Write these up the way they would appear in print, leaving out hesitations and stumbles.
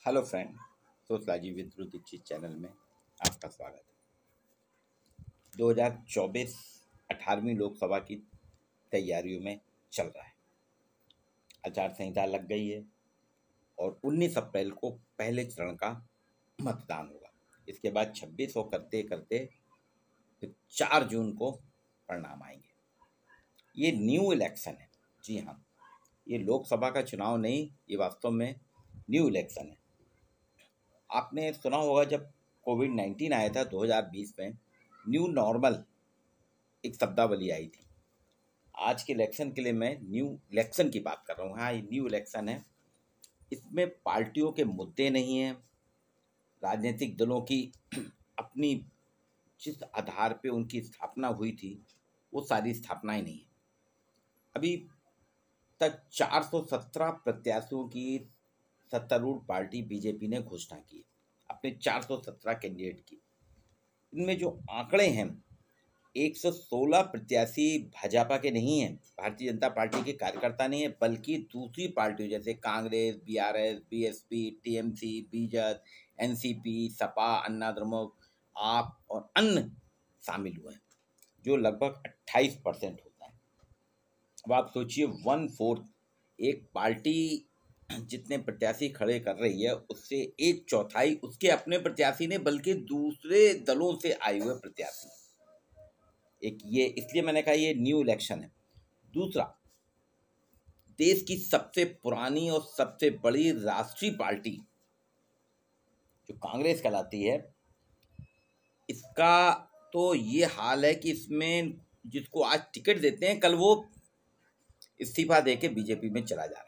Hello friend, sociology with Dhruv Dikshit channel में आपका स्वागत है। 2024 18वीं लोकसभा की तैयारियों में चल रहा है। आचार संहिता लग गई है और 19 अप्रैल को पहले चरण का मतदान होगा। इसके बाद 26 को करते करते फिर 4 जून को परिणाम आएंगे। ये न्यू इलेक्शन है। जी हाँ, ये लोकसभा का चुनाव नहीं, ये वास्तव में न्यू इलेक्शन है। आपने सुना होगा जब कोविड-19 आया था 2020 में, न्यू नॉर्मल एक शब्दावली आई थी। आज के इलेक्शन के लिए मैं न्यू इलेक्शन की बात कर रहा हूँ। हाँ, ये न्यू इलेक्शन है। इसमें पार्टियों के मुद्दे नहीं हैं, राजनीतिक दलों की अपनी जिस आधार पे उनकी स्थापना हुई थी वो सारी स्थापनाएं नहीं है। अभी तक 417 प्रत्याशियों की सत्तारूढ़ पार्टी बीजेपी ने घोषणा की, अपने 417 कैंडिडेट की। इनमें जो आंकड़े हैं, 116 प्रत्याशी भाजपा के नहीं हैं, भारतीय जनता पार्टी के कार्यकर्ता नहीं है, बल्कि दूसरी पार्टियों जैसे Congress, BRS, BSP, TMC, BJD, NCP, Sapa, Anna Dramuk, AAP और अन्य शामिल हुए हैं, जो लगभग 28% होता है। अब आप सोचिए, 1/4 एक पार्टी जितने प्रत्याशी खड़े कर रही है उससे 1/4 उसके अपने प्रत्याशी ने, बल्कि दूसरे दलों से आए हुए प्रत्याशी। एक ये इसलिए मैंने कहा ये न्यू इलेक्शन है। दूसरा, देश की सबसे पुरानी और सबसे बड़ी राष्ट्रीय पार्टी जो कांग्रेस कहलाती है, इसका तो ये हाल है कि इसमें जिसको आज टिकट देते हैं, कल वो इस्तीफा देके बीजेपी में चला जा रहा है।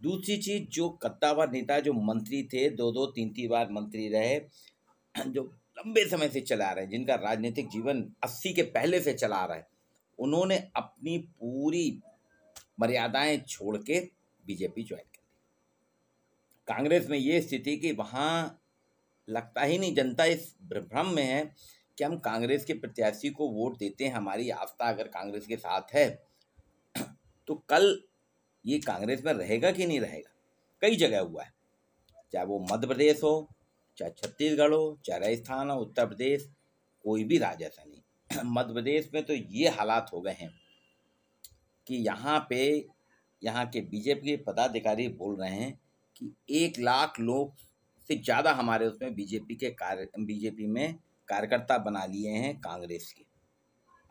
दूसरी चीज, जो कद्दावर नेता जो मंत्री थे, 2-2 3-3 बार मंत्री रहे, जो लंबे समय से चला रहे हैं, जिनका राजनीतिक जीवन 80 के पहले से चला रहा है, उन्होंने अपनी पूरी मर्यादाएं छोड़ के बीजेपी ज्वाइन कर ली। कांग्रेस में ये स्थिति कि वहाँ लगता ही नहीं, जनता इस भ्रम में है कि हम कांग्रेस के प्रत्याशी को वोट देते हैं, हमारी आस्था अगर कांग्रेस के साथ है तो कल ये कांग्रेस में रहेगा कि नहीं रहेगा। कई जगह हुआ है, चाहे वो मध्य प्रदेश हो, चाहे छत्तीसगढ़ हो, चाहे राजस्थान हो, उत्तर प्रदेश, कोई भी राज्य ऐसा नहीं। मध्य प्रदेश में तो ये हालात हो गए हैं कि यहाँ के बीजेपी के पदाधिकारी बोल रहे हैं कि 1 लाख लोग से ज़्यादा हमारे उसमें बीजेपी में कार्यकर्ता बना लिए हैं कांग्रेस के।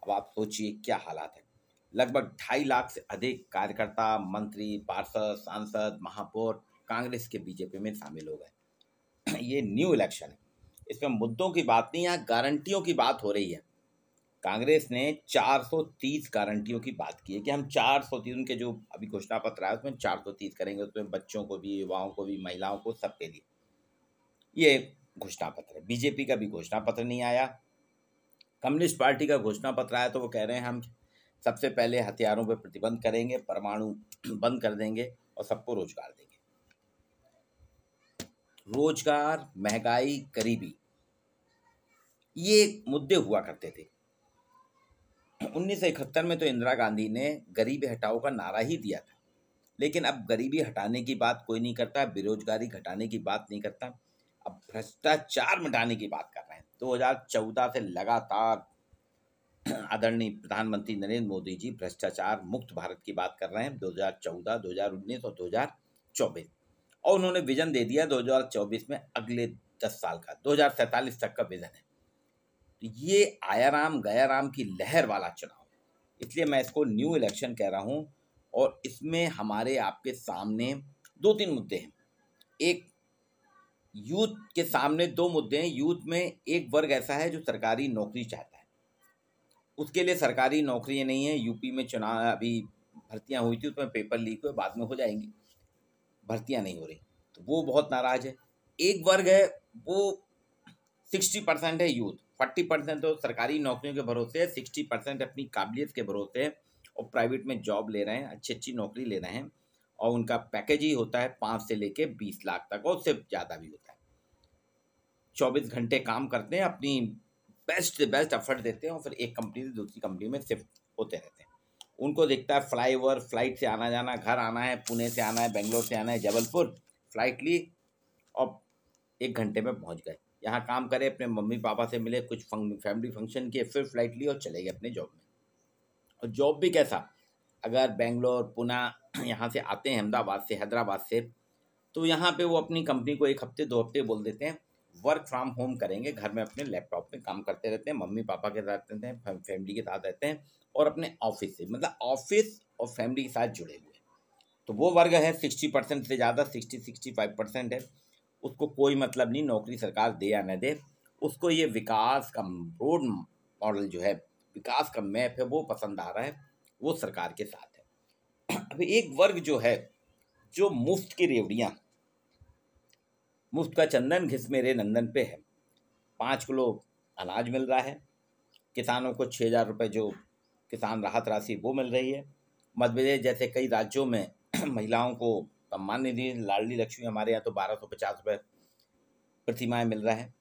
अब आप सोचिए क्या हालात है। लगभग 2.5 लाख से अधिक कार्यकर्ता, मंत्री, पार्षद, सांसद, महापौर कांग्रेस के बीजेपी में शामिल हो गए। ये न्यू इलेक्शन है, इसमें मुद्दों की बात नहीं, यहाँ गारंटियों की बात हो रही है। कांग्रेस ने 430 गारंटियों की बात की है कि हम 430, उनके जो अभी घोषणा पत्र आया उसमें 430 करेंगे, उसमें बच्चों को भी, युवाओं को भी, महिलाओं को, सबके लिए ये घोषणा पत्र है। बीजेपी का भी घोषणा पत्र नहीं आया। कम्युनिस्ट पार्टी का घोषणा पत्र आया तो वो कह रहे हैं हम सबसे पहले हथियारों पर प्रतिबंध करेंगे, परमाणु बंद कर देंगे और सबको रोजगार देंगे। रोजगार, महंगाई, गरीबी, ये मुद्दे हुआ करते थे। 1971 में तो इंदिरा गांधी ने गरीबी हटाओ का नारा ही दिया था, लेकिन अब गरीबी हटाने की बात कोई नहीं करता, बेरोजगारी घटाने की बात नहीं करता, अब भ्रष्टाचार मिटाने की बात कर रहे हैं। 2014 से लगातार आदरणीय प्रधानमंत्री नरेंद्र मोदी जी भ्रष्टाचार मुक्त भारत की बात कर रहे हैं, 2014, 2019 और 2024, और उन्होंने विजन दे दिया 2024 में अगले 10 साल का, 2047 तक का विजन है। तो ये आया राम गया राम की लहर वाला चुनाव है, इसलिए मैं इसको न्यू इलेक्शन कह रहा हूँ। और इसमें हमारे आपके सामने 2-3 मुद्दे हैं। एक, यूथ के सामने 2 मुद्दे हैं। यूथ में एक वर्ग ऐसा है जो सरकारी नौकरी चाहता है, उसके लिए सरकारी नौकरियां नहीं है। यूपी में चुनाव अभी भर्तियां हुई थी, उसमें पेपर लीक हुए, बाद में हो जाएंगी, भर्तियां नहीं हो रही, तो वो बहुत नाराज है। एक वर्ग है वो 60% है यूथ, 40% तो सरकारी नौकरियों के भरोसे है, 60% अपनी काबिलियत के भरोसे है और प्राइवेट में जॉब ले रहे हैं, अच्छी अच्छी नौकरी ले रहे हैं, और उनका पैकेज ही होता है 5 से लेके 20 लाख तक, और उससे ज़्यादा भी होता है। 24 घंटे काम करते हैं, अपनी बेस्ट से बेस्ट एफर्ट देते हैं और फिर एक कंपनी से दूसरी कंपनी में शिफ्ट होते रहते हैं। उनको दिखता है फ्लाईओवर, फ्लाइट से आना जाना, घर आना है, पुणे से आना है, बेंगलोर से आना है, जबलपुर, फ्लाइट ली, और 1 घंटे में पहुंच गए। यहाँ काम करे, अपने मम्मी पापा से मिले, कुछ फैमिली फंक्शन किए, फिर फ्लाइट ली और चले गए अपने जॉब में। और जॉब भी कैसा, अगर बेंगलोर पुणे यहाँ से आते हैं, अहमदाबाद से, हैदराबाद से, तो यहाँ पे वो अपनी कंपनी को 1 हफ्ते 2 हफ्ते बोल देते हैं वर्क फ्रॉम होम करेंगे, घर में अपने लैपटॉप में काम करते रहते हैं, मम्मी पापा के साथ रहते हैं, फैमिली के साथ रहते हैं, और अपने ऑफिस से, मतलब ऑफिस और फैमिली के साथ जुड़े हुए हैं। तो वो वर्ग है 60% से ज़्यादा, 60-65% है। उसको कोई मतलब नहीं नौकरी सरकार दे या न दे, उसको ये विकास का रोड मॉडल जो है, विकास का मैप है, वो पसंद आ रहा है, वो सरकार के साथ है। अभी एक वर्ग जो है, जो मुफ्त की रेवड़ियाँ, मुफ्त का चंदन घिस मेरे नंदन पे है, 5 किलो अनाज मिल रहा है, किसानों को 6,000 रुपये जो किसान राहत राशि वो मिल रही है। मध्य प्रदेश जैसे कई राज्यों में महिलाओं को सम्मान निधि लाडली लक्ष्मी, हमारे यहाँ तो 1,250 रुपये प्रतिमाह मिल रहा है।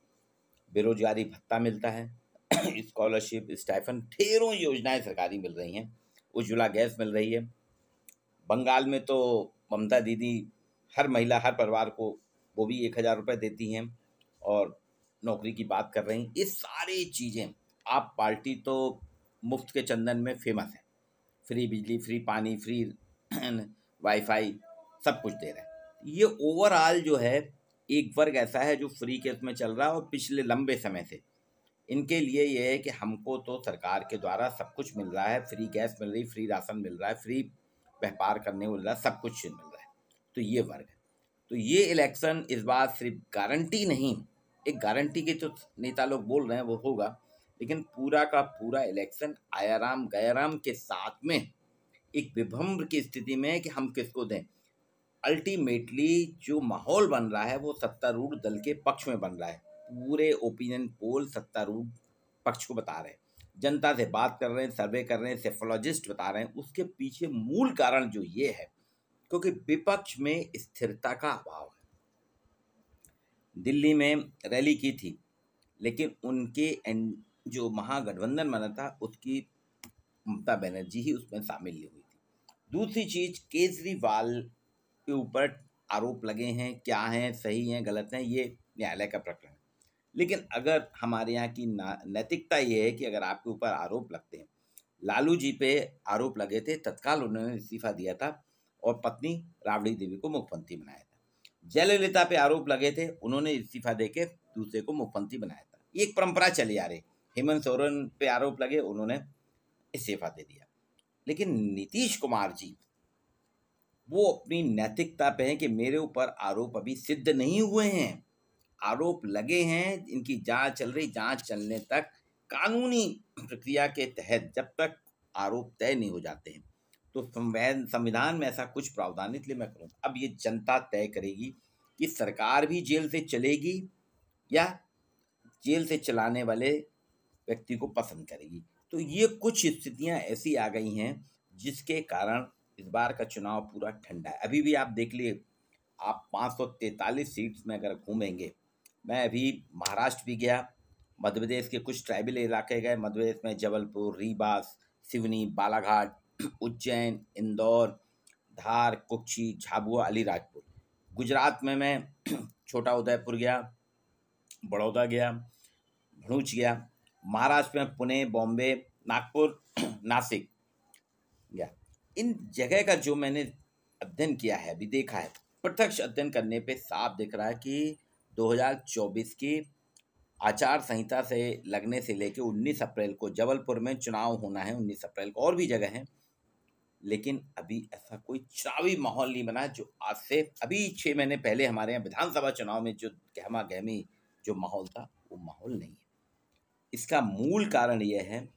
बेरोजगारी भत्ता मिलता है, स्कॉलरशिप, स्टाइफन, ढेरों योजनाएं सरकारी मिल रही हैं। उज्ज्वला गैस मिल रही है। बंगाल में तो ममता दीदी हर महिला, हर परिवार को वो भी 1,000 रुपये देती हैं और नौकरी की बात कर रही हैं। ये सारी चीज़ें, आप पार्टी तो मुफ्त के चंदन में फेमस है, फ्री बिजली, फ्री पानी, फ्री वाईफाई, सब कुछ दे रहे हैं। ये ओवरऑल जो है, एक वर्ग ऐसा है जो फ्री के उसमें चल रहा है, और पिछले लंबे समय से इनके लिए ये है कि हमको तो सरकार के द्वारा सब कुछ मिल रहा है, फ्री गैस मिल रही, फ्री राशन मिल रहा है, फ्री व्यापार करने को मिल रहा है, सब कुछ मिल रहा है। तो ये वर्ग है। तो ये इलेक्शन इस बार सिर्फ गारंटी नहीं, एक गारंटी के जो नेता लोग बोल रहे हैं वो होगा, लेकिन पूरा का पूरा इलेक्शन आयाराम गयाराम के साथ में एक विभ्रम की स्थिति में है कि हम किसको दें। अल्टीमेटली जो माहौल बन रहा है वो सत्तारूढ़ दल के पक्ष में बन रहा है। पूरे ओपिनियन पोल सत्तारूढ़ पक्ष को बता रहे हैं, जनता से बात कर रहे हैं, सर्वे कर रहे हैं, सेफोलॉजिस्ट बता रहे हैं। उसके पीछे मूल कारण जो ये है, क्योंकि विपक्ष में स्थिरता का अभाव है। दिल्ली में रैली की थी, लेकिन उनके जो महागठबंधन बना था उसकी ममता बनर्जी ही उसमें शामिल नहीं हुई थी। दूसरी चीज, केजरीवाल के ऊपर आरोप लगे हैं, क्या हैं, सही हैं, गलत हैं, ये न्यायालय का प्रकरण है। लेकिन अगर हमारे यहाँ की नैतिकता ये है कि अगर आपके ऊपर आरोप लगते हैं, लालू जी पे आरोप लगे थे, तत्काल उन्होंने इस्तीफा दिया था और पत्नी राबड़ी देवी को मुख्यमंत्री बनाया था। जयललिता पे आरोप लगे थे, उन्होंने इस्तीफा देके दूसरे को मुख्यमंत्री बनाया था। ये एक परंपरा चली आ रही। हेमंत सोरेन पे आरोप लगे, उन्होंने इस्तीफा दे दिया। लेकिन नीतीश कुमार जी वो अपनी नैतिकता पे हैं कि मेरे ऊपर आरोप अभी सिद्ध नहीं हुए हैं, आरोप लगे हैं, इनकी जांच चल रही, जांच चलने तक कानूनी प्रक्रिया के तहत जब तक आरोप तय नहीं हो जाते हैं तो संविधान में ऐसा कुछ प्रावधान, इसलिए मैं करूँगा अब ये जनता तय करेगी कि सरकार भी जेल से चलेगी या जेल से चलाने वाले व्यक्ति को पसंद करेगी। तो ये कुछ स्थितियां ऐसी आ गई हैं जिसके कारण इस बार का चुनाव पूरा ठंडा है। अभी भी आप देख लिए, आप 543 सीट्स में अगर घूमेंगे, मैं अभी महाराष्ट्र भी गया, मध्य प्रदेश के कुछ ट्राइबल इलाके गए, मध्य प्रदेश में जबलपुर, रीवा, सिवनी, बालाघाट, उज्जैन, इंदौर, धार, कुक्षी, झाबुआ, अलीराजपुर। गुजरात में मैं छोटा उदयपुर गया, बड़ौदा गया, भरूच गया। महाराष्ट्र में पुणे, बॉम्बे, नागपुर, नासिक गया। इन जगह का जो मैंने अध्ययन किया है, अभी देखा है, प्रत्यक्ष अध्ययन करने पे साफ दिख रहा है कि 2024 की आचार संहिता से लगने से लेके 19 अप्रैल को जबलपुर में चुनाव होना है, 19 अप्रैल को, और भी जगह हैं, लेकिन अभी ऐसा कोई चुनावी माहौल नहीं बना जो आज से अभी 6 महीने पहले हमारे यहाँ विधानसभा चुनाव में जो गहमा गहमी जो माहौल था, वो माहौल नहीं है। इसका मूल कारण यह है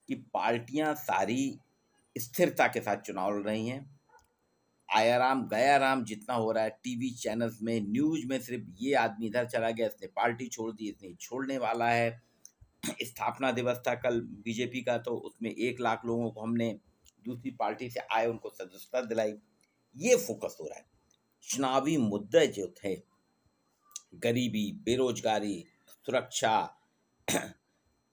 कि पार्टियां सारी स्थिरता के साथ चुनाव लड़ रही हैं। आयाराम गयाराम जितना हो रहा है टीवी चैनल्स में, न्यूज में, सिर्फ ये आदमी इधर चला गया, इसने पार्टी छोड़ दी, इसने छोड़ने वाला है। स्थापना दिवस था कल बीजेपी का, तो उसमें 1 लाख लोगों को हमने दूसरी पार्टी से आए उनको सदस्यता दिलाई। ये फोकस हो रहा है। चुनावी मुद्दे जो थे, गरीबी, बेरोजगारी, सुरक्षा,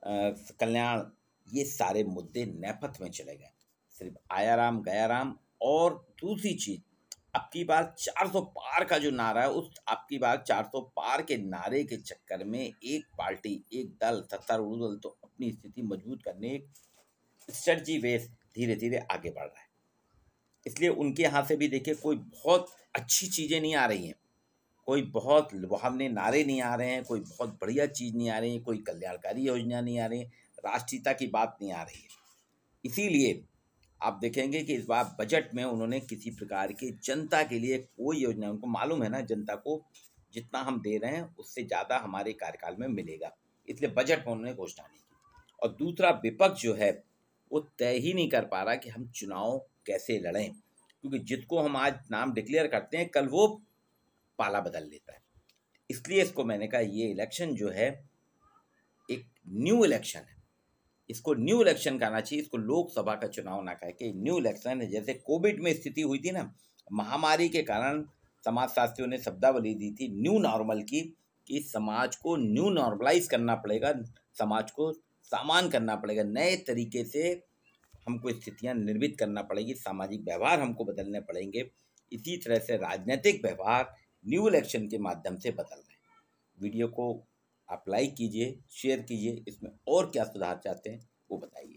कल्याण, ये सारे मुद्दे नेपथ्य में चले गए। सिर्फ आयाराम गयाराम। और दूसरी चीज, अब की बार 400 पार का जो नारा है, उस अब की बार 400 पार के नारे के चक्कर में एक पार्टी, एक दल, सत्तारूढ़ दल तो अपनी स्थिति मजबूत करने एक स्ट्रेटजी बेस धीरे धीरे आगे बढ़ रहा है। इसलिए उनके यहाँ से भी देखिए कोई बहुत अच्छी चीज़ें नहीं आ रही हैं, कोई बहुत लुभावने नारे नहीं आ रहे हैं, कोई बहुत बढ़िया चीज़ नहीं आ रही है, कोई कल्याणकारी योजना नहीं आ रही है, राष्ट्रीयता की बात नहीं आ रही है। इसीलिए आप देखेंगे कि इस बार बजट में उन्होंने किसी प्रकार की जनता के लिए कोई योजना, उनको मालूम है ना जनता को जितना हम दे रहे हैं उससे ज़्यादा हमारे कार्यकाल में मिलेगा, इसलिए बजट में उन्होंने घोषणा नहीं की। और दूसरा, विपक्ष जो है वो तय ही नहीं कर पा रहा कि हम चुनाव कैसे लड़ें, क्योंकि जिसको हम आज नाम डिक्लेयर करते हैं कल वो पाला बदल लेता है। इसलिए इसको मैंने कहा ये इलेक्शन जो है एक न्यू इलेक्शन है, इसको न्यू इलेक्शन कहना चाहिए, इसको लोकसभा का चुनाव ना कह के न्यू इलेक्शन है। जैसे कोविड में स्थिति हुई थी ना, महामारी के कारण समाजशास्त्रियों ने शब्दावली दी थी न्यू नॉर्मल की, कि समाज को न्यू नॉर्मलाइज करना पड़ेगा, समाज को सामान करना पड़ेगा, नए तरीके से हमको स्थितियां निर्मित करना पड़ेगी, सामाजिक व्यवहार हमको बदलने पड़ेंगे। इसी तरह से राजनीतिक व्यवहार न्यू इलेक्शन के माध्यम से बदल रहे हैं। वीडियो को आप लाइक कीजिए, शेयर कीजिए, इसमें और क्या सुधार चाहते हैं वो बताइए।